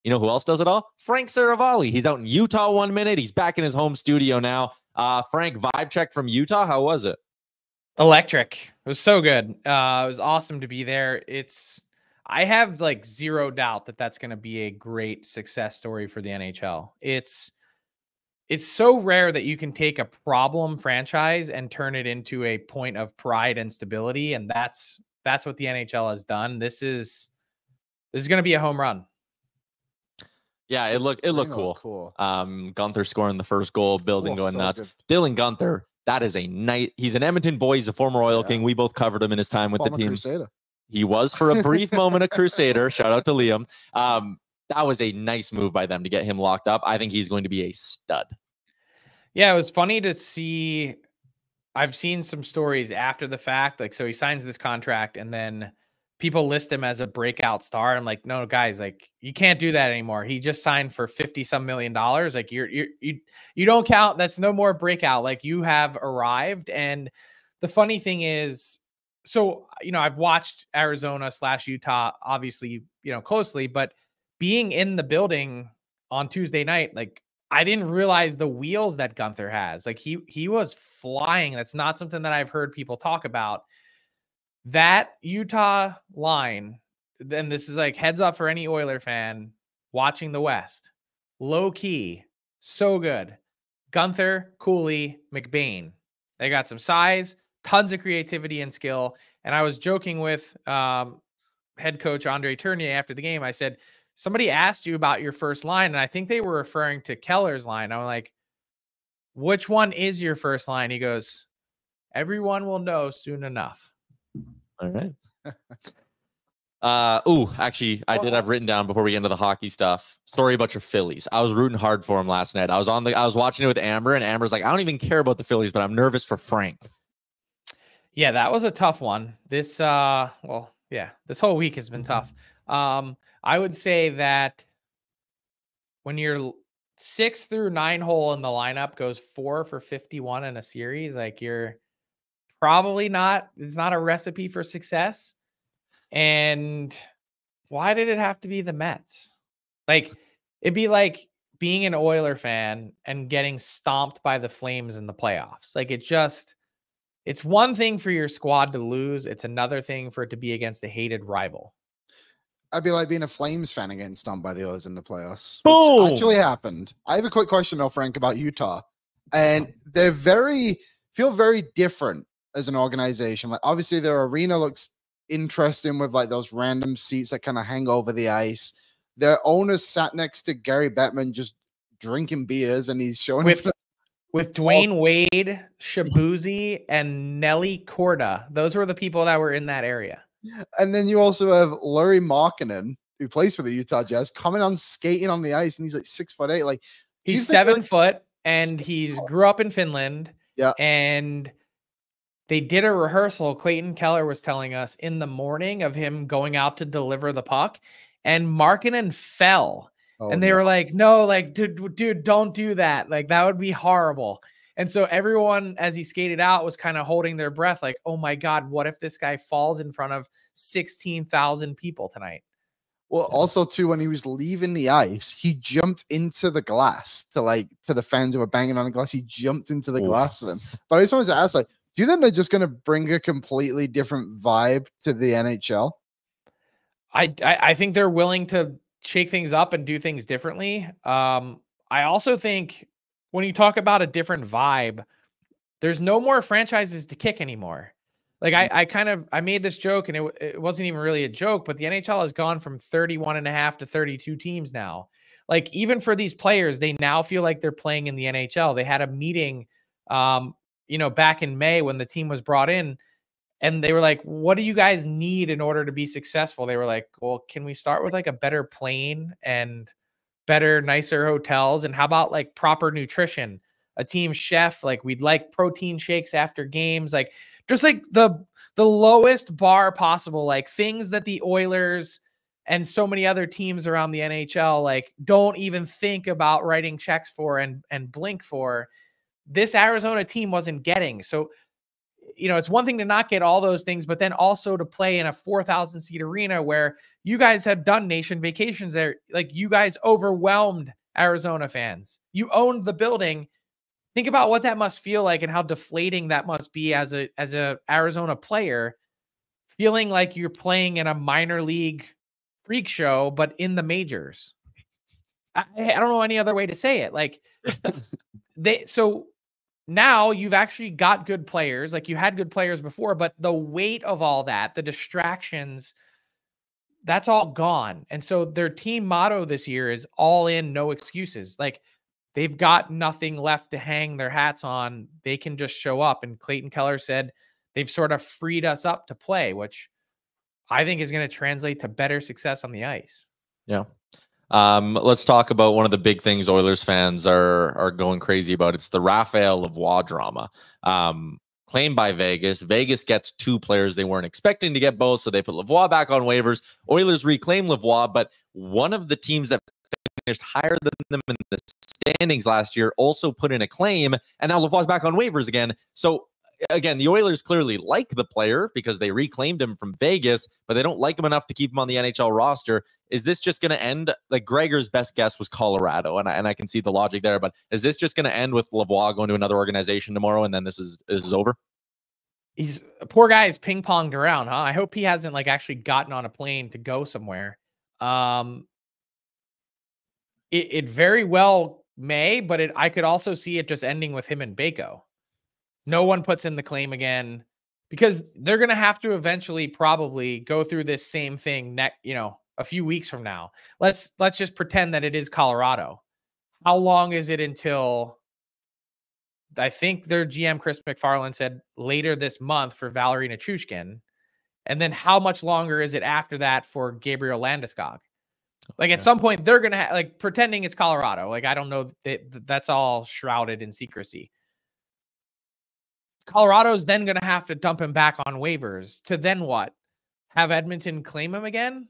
You know who else does it all? Frank Seravalli. He's out in Utah 1 minute. He's back in his home studio now. Frank, vibe check from Utah. How was it? Electric. It was so good. It was awesome to be there. I have like zero doubt that that's going to be a great success story for the NHL. It's so rare that you can take a problem franchise and turn it into a point of pride and stability. And that's what the NHL has done. This is going to be a home run. Yeah, it looked cool. Gunther scoring the first goal, building going nuts. Good. Dylan Gunther, that is a night. He's an Edmonton boy. He's a former Oil King. We both covered him in his time with the team. Crusader. He was for a brief moment a Crusader. Shout out to Liam. That was a nice move by them to get him locked up. I think he's going to be a stud. Yeah, it was funny to see. I've seen some stories after the fact. Like, so he signs this contract and then people list him as a breakout star. I'm like, no, guys, like you can't do that anymore. He just signed for $50-some million. Like you don't count. That's no more breakout. Like you have arrived. And the funny thing is, so, I've watched Arizona/Utah, obviously, closely, but being in the building on Tuesday night, like I didn't realize the wheels that Gunther has. Like he was flying. That's not something that I've heard people talk about. That Utah line, and this is like heads up for any Oiler fan watching the West, low key, so good. Gunther, Cooley, McBain. They got some size, tons of creativity and skill. And I was joking with head coach Andre Tournier after the game. I said, somebody asked you about your first line, and I think they were referring to Keller's line. I'm like, which one is your first line? He goes, everyone will know soon enough. All right. Actually, I did have written down before we get into the hockey stuff. Story about your Phillies. I was rooting hard for him last night. I was watching it with Amber, and Amber's like, I don't even care about the Phillies, but I'm nervous for Frank. Yeah, that was a tough one. This whole week has been tough. I would say that when your 6 through 9 hole in the lineup goes 4 for 51 in a series, like you're probably it's not a recipe for success. And why did it have to be the Mets? Like, it'd be like being an Oiler fan and getting stomped by the Flames in the playoffs. Like, it's one thing for your squad to lose. It's another thing for it to be against a hated rival. I'd be like being a Flames fan and getting stomped by the Oilers in the playoffs. Boom! Which actually happened. I have a quick question though, Frank, about Utah. And they're feel very different as an organization. Like, obviously their arena looks interesting with like those random seats that kind of hang over the ice. Their owner's sat next to Gary Bettman just drinking beers, and he's showing with Dwayne Wade, Shabuzi, and Nelly Corda. Those were the people that were in that area. And then you also have Larry Markkinen, who plays for the Utah Jazz, coming on skating on the ice, and he's like 6'8". Like, he's 7 foot, and he grew up in Finland. Yeah, and they did a rehearsal. Clayton Keller was telling us in the morning of him going out to deliver the puck, and Markkinen fell. And they were like, no, like, dude, don't do that. Like, that would be horrible. And so everyone, as he skated out, was kind of holding their breath like, oh my God, what if this guy falls in front of 16,000 people tonight? Well, also too, when he was leaving the ice, he jumped into the glass to the fans who were banging on the glass. He jumped into the glass to them. But I just wanted to ask, like, do you think they're just going to bring a completely different vibe to the NHL? I think they're willing to shake things up and do things differently. I also think when you talk about a different vibe, there's no more franchises to kick anymore. Like I made this joke, and it wasn't even really a joke, but the NHL has gone from 31.5 to 32 teams now. Like, even for these players, they now feel like they're playing in the NHL. They had a meeting, back in May when the team was brought in, and they were like, what do you guys need in order to be successful? They were like, well, can we start with like a better plane and better, nicer hotels? And how about like proper nutrition, a team chef? Like, we'd like protein shakes after games, like just like the lowest bar possible, like things that the Oilers and so many other teams around the NHL, like, don't even think about writing checks for and blink for. This Arizona team wasn't getting. So it's one thing to not get all those things, but then also to play in a 4,000 seat arena where you guys have done nation vacations there. Like, you guys overwhelmed Arizona fans. You owned the building. Think about what that must feel like and how deflating that must be as a Arizona player, feeling like you're playing in a minor league freak show, but in the majors. I don't know any other way to say it. Like, so now you've actually got good players. Like, you had good players before, but the weight of all that, the distractions, that's all gone. And so their team motto this year is all in, no excuses. Like, they've got nothing left to hang their hats on. They can just show up. And Clayton Keller said they've sort of freed us up to play, which I think is going to translate to better success on the ice. Yeah. Let's talk about one of the big things Oilers fans are going crazy about. It's the Raphael Lavoie drama. Claimed by Vegas. Vegas gets 2 players they weren't expecting to get both, so they put Lavoie back on waivers. Oilers reclaim Lavoie, but one of the teams that finished higher than them in the standings last year also put in a claim, and now Lavoie's back on waivers again. So again, the Oilers clearly like the player because they reclaimed him from Vegas, but they don't like him enough to keep him on the NHL roster. Is this just going to end? Like, Gregor's best guess was Colorado, and I can see the logic there, but is this just going to end with Lavoie going to another organization tomorrow, and then this is over? He's a poor guy is ping-ponged around, huh? I hope he hasn't like actually gotten on a plane to go somewhere. It very well may, but I could also see it just ending with him and Bako. No one puts in the claim again, because they're going to have to eventually probably go through this same thing a few weeks from now. Let's just pretend that it is Colorado. How long is it until, I think their GM Chris McFarland said later this month for Valeri Nichushkin, and then how much longer is it after that for Gabriel Landeskog? Like, at some point they're going to like pretending it's Colorado. Like, I don't know, that's all shrouded in secrecy. Colorado's then going to have to dump him back on waivers to then what? Have Edmonton claim him again?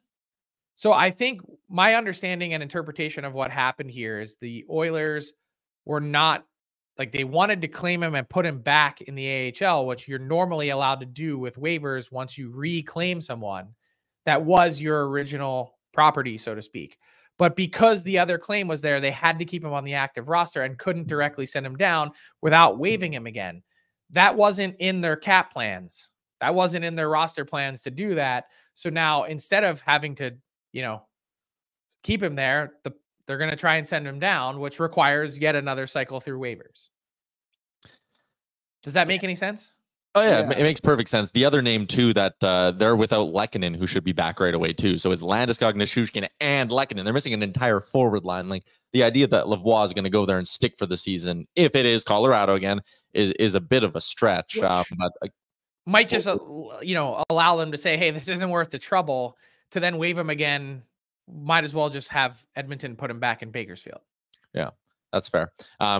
So I think my understanding and interpretation of what happened here is the Oilers were not, like, they wanted to claim him and put him back in the AHL, which you're normally allowed to do with waivers once you reclaim someone that was your original property, so to speak. But because the other claim was there, they had to keep him on the active roster and couldn't directly send him down without waiving him again. That wasn't in their cap plans. That wasn't in their roster plans to do that. So now, instead of having to, keep him there, they're going to try and send him down, which requires yet another cycle through waivers. Does that make any sense? Oh, yeah, it makes perfect sense. The other name, too, that they're without Lehkonen, who should be back right away, too. So it's Landeskog, Nichushkin, and Lehkonen. They're missing an entire forward line. Like, the idea that Lavoie is going to go there and stick for the season, if it is Colorado again, is a bit of a stretch. Might just, allow them to say, hey, this isn't worth the trouble, to then waive him again. Might as well just have Edmonton put him back in Bakersfield. Yeah. That's fair.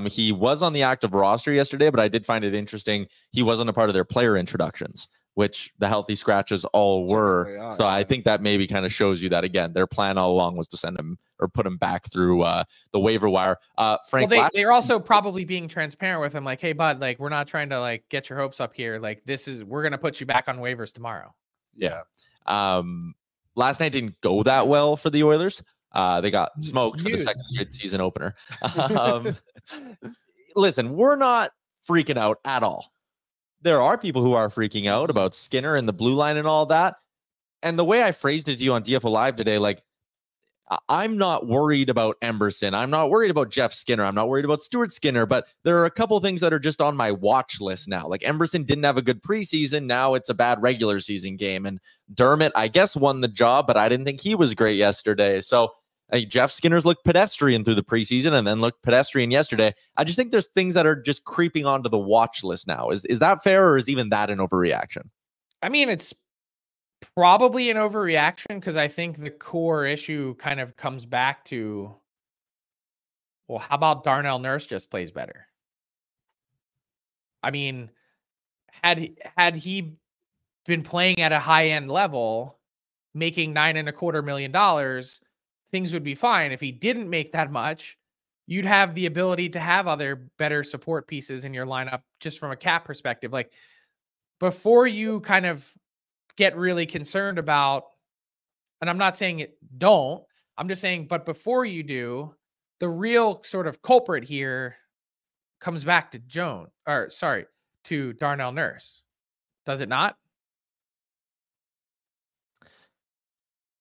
He was on the active roster yesterday, but I did find it interesting. He wasn't a part of their player introductions, which the healthy scratches all were. So I think that maybe kind of shows you that, again, their plan all along was to send him or put him back through the waiver wire. Frank, they're also probably being transparent with him. Like, hey, bud, like, we're not trying to like get your hopes up here. Like, we're going to put you back on waivers tomorrow. Yeah. Last night didn't go that well for the Oilers. They got smoked for the second straight season opener. Listen, we're not freaking out at all. There are people who are freaking out about Skinner and the blue line and all that. And the way I phrased it to you on DFO Live today, like, I'm not worried about Emberson. I'm not worried about Jeff Skinner. I'm not worried about Stuart Skinner, but there are a couple things that are just on my watch list now. Like, Emberson didn't have a good preseason. Now it's a bad regular season game. And Dermott, I guess, won the job, but I didn't think he was great yesterday. So Jeff Skinner's looked pedestrian through the preseason and then looked pedestrian yesterday. I just think there's things that are just creeping onto the watch list now. Is that fair, or is even that an overreaction? I mean, it's probably an overreaction, because I think the core issue kind of comes back to, well, how about Darnell Nurse just plays better? I mean, had he been playing at a high-end level, making $9.25 million, things would be fine. If he didn't make that much, you'd have the ability to have other better support pieces in your lineup just from a cap perspective. Like, before you kind of get really concerned about, and I'm not saying don't, I'm just saying, but before you do, the real sort of culprit here comes back to to Darnell Nurse. Does it not?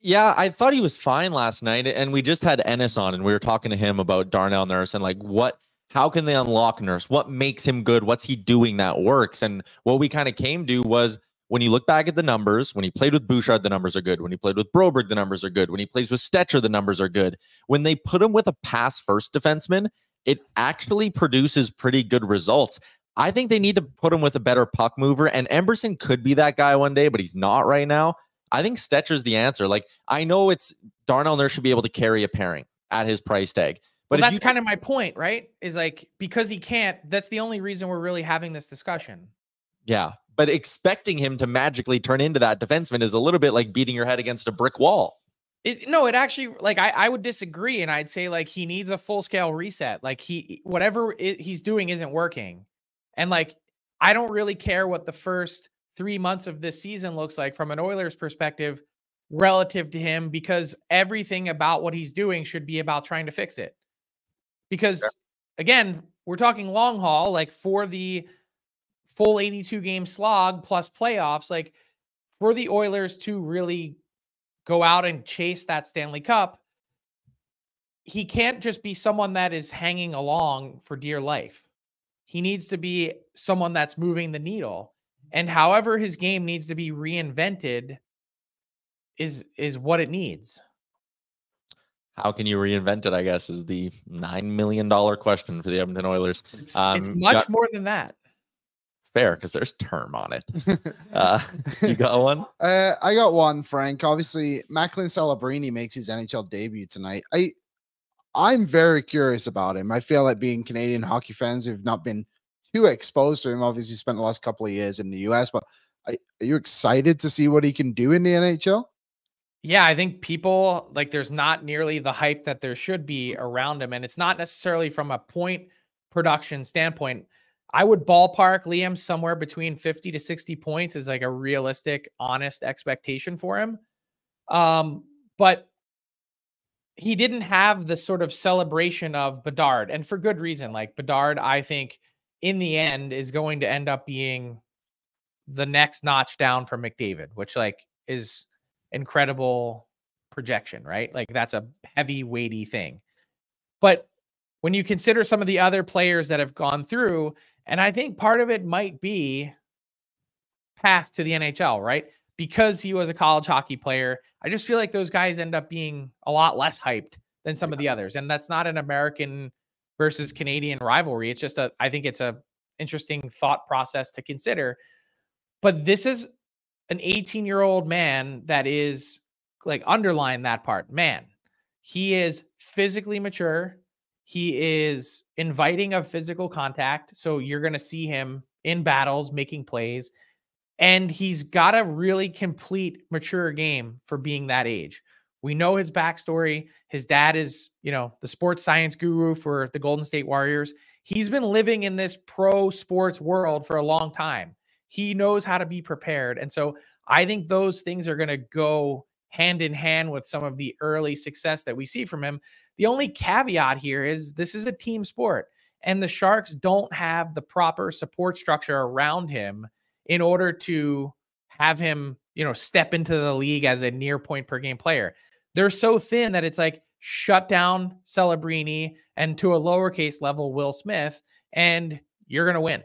Yeah, I thought he was fine last night, and we just had Ennis on, and we were talking to him about Darnell Nurse and like how can they unlock Nurse? What makes him good? What's he doing that works? And what we kind of came to was, when you look back at the numbers, when he played with Bouchard, the numbers are good. When he played with Broberg, the numbers are good. When he plays with Stetcher, the numbers are good. When they put him with a pass-first defenseman, it actually produces pretty good results. I think they need to put him with a better puck mover, and Emberson could be that guy one day, but he's not right now. I think Stetcher's the answer. Like, I know it's Darnell Nurse should be able to carry a pairing at his price tag. But that's kind of my point, right? Is like, because he can't, that's the only reason we're really having this discussion. Yeah. But expecting him to magically turn into that defenseman is a little bit like beating your head against a brick wall. No, it actually, like, I would disagree. And I'd say, like, he needs a full scale reset. Like, whatever he's doing isn't working. And like, I don't really care what the first 3 months of this season looks like from an Oilers perspective relative to him, because everything about what he's doing should be about trying to fix it. Because again, we're talking long haul, like for the full 82 game slog plus playoffs, like for the Oilers to really go out and chase that Stanley Cup, he can't just be someone that is hanging along for dear life. He needs to be someone that's moving the needle. And however his game needs to be reinvented is what it needs. How can you reinvent it, I guess, is the $9 million question for the Edmonton Oilers. It's much more than that. Fair, because there's term on it. You got one? I got one, Frank. Obviously, Macklin Celibrini makes his NHL debut tonight. I'm very curious about him. I feel like, being Canadian hockey fans who've not been too exposed to him, obviously spent the last couple of years in the US, but are you excited to see what he can do in the NHL? Yeah, I think people, like, there's not nearly the hype that there should be around him. And it's not necessarily from a point production standpoint. I would ballpark Liam somewhere between 50 to 60 points is like a realistic, honest expectation for him. But he didn't have the sort of celebration of Bedard, and for good reason. Like, Bedard, I think in the end is going to end up being the next notch down from McDavid, which like is incredible projection, right? Like, that's a heavy, weighty thing. But when you consider some of the other players that have gone through, and I think part of it might be path to the NHL, right? Because he was a college hockey player, I just feel like those guys end up being a lot less hyped than some of the others. And that's not an American versus Canadian rivalry. It's just I think it's a interesting thought process to consider. But this is an 18-year-old man that is, like, underline that part, man. He is physically mature. He is inviting of physical contact. So you're going to see him in battles, making plays. And he's got a really complete, mature game for being that age. We know his backstory. His dad is, the sports science guru for the Golden State Warriors. He's been living in this pro sports world for a long time. He knows how to be prepared. And so I think those things are going to go hand in hand with some of the early success that we see from him. The only caveat here is this is a team sport, and the Sharks don't have the proper support structure around him in order to have him, step into the league as a near point per game player. They're so thin that it's like shut down Celibrini and, to a lowercase level, Will Smith, and you're going to win.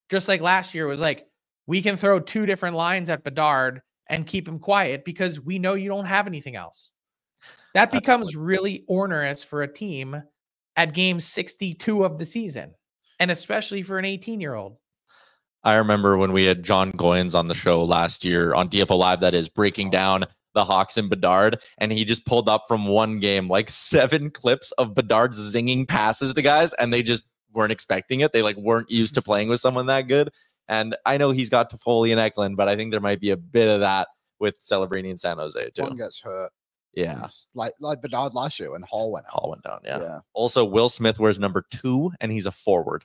Just like last year was like, we can throw 2 different lines at Bedard and keep him quiet because we know you don't have anything else. That becomes really onerous for a team at game 62 of the season, and especially for an 18-year-old. I remember when we had John Goins on the show last year on DFO Live, that is, breaking down the Hawks and Bedard, and he just pulled up from one game like 7 clips of Bedard zinging passes to guys, and they just weren't expecting it. They weren't used to playing with someone that good. And I know he's got Toffoli and Eklund, but I think there might be a bit of that with Celibrini and San Jose too. One gets hurt. Yeah. Like Bedard last year when Hall went out. Hall went down, yeah. Also, Will Smith wears number 2, and he's a forward.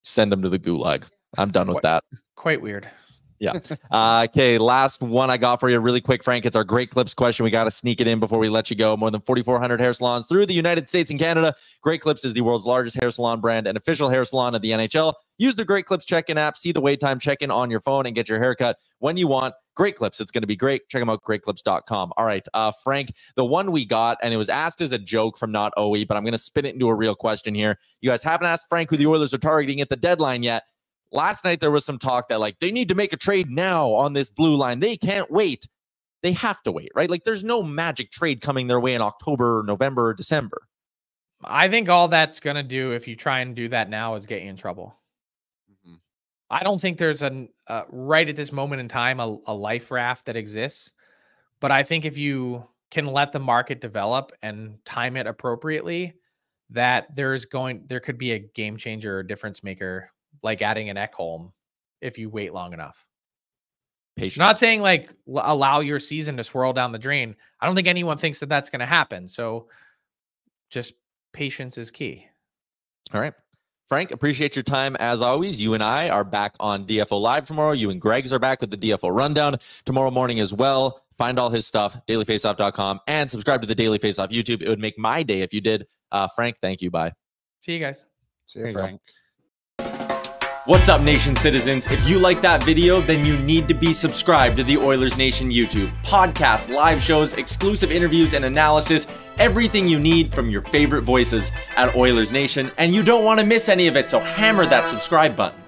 Send him to the gulag. I'm done with that. Quite weird. Yeah. Okay. Last one I got for you really quick, Frank. It's our Great Clips question. We got to sneak it in before we let you go. More than 4,400 hair salons through the United States and Canada. Great Clips is the world's largest hair salon brand and official hair salon of the NHL. Use the Great Clips check-in app, see the wait time, check in on your phone, and get your haircut when you want. Great Clips. It's going to be great. Check them out, greatclips.com. All right, Frank, the one we got, and it was asked as a joke from Not OE, but I'm going to spin it into a real question here. You guys haven't asked Frank who the Oilers are targeting at the deadline yet. Last night, there was some talk that, like, they need to make a trade now on this blue line. They can't wait. They have to wait, right? Like, there's no magic trade coming their way in October, November, December. I think all that's going to do, if you try and do that now, is get you in trouble. Mm-hmm. I don't think there's right at this moment in time, a life raft that exists. But I think if you can let the market develop and time it appropriately, that there could be a game changer or difference maker, like adding an Ekholm, if you wait long enough. Patience. Not saying like allow your season to swirl down the drain. I don't think anyone thinks that that's going to happen. So just patience is key. All right. Frank, appreciate your time as always. You and I are back on DFO Live tomorrow. You and Greg's are back with the DFO Rundown tomorrow morning as well. Find all his stuff, dailyfaceoff.com, and subscribe to the Daily Faceoff YouTube. It would make my day if you did. Frank, thank you. Bye. See you guys. See you, Frank. What's up, Nation citizens? If you like that video, then you need to be subscribed to the Oilers Nation YouTube. Podcasts, live shows, exclusive interviews, and analysis. Everything you need from your favorite voices at Oilers Nation. And you don't want to miss any of it, so hammer that subscribe button.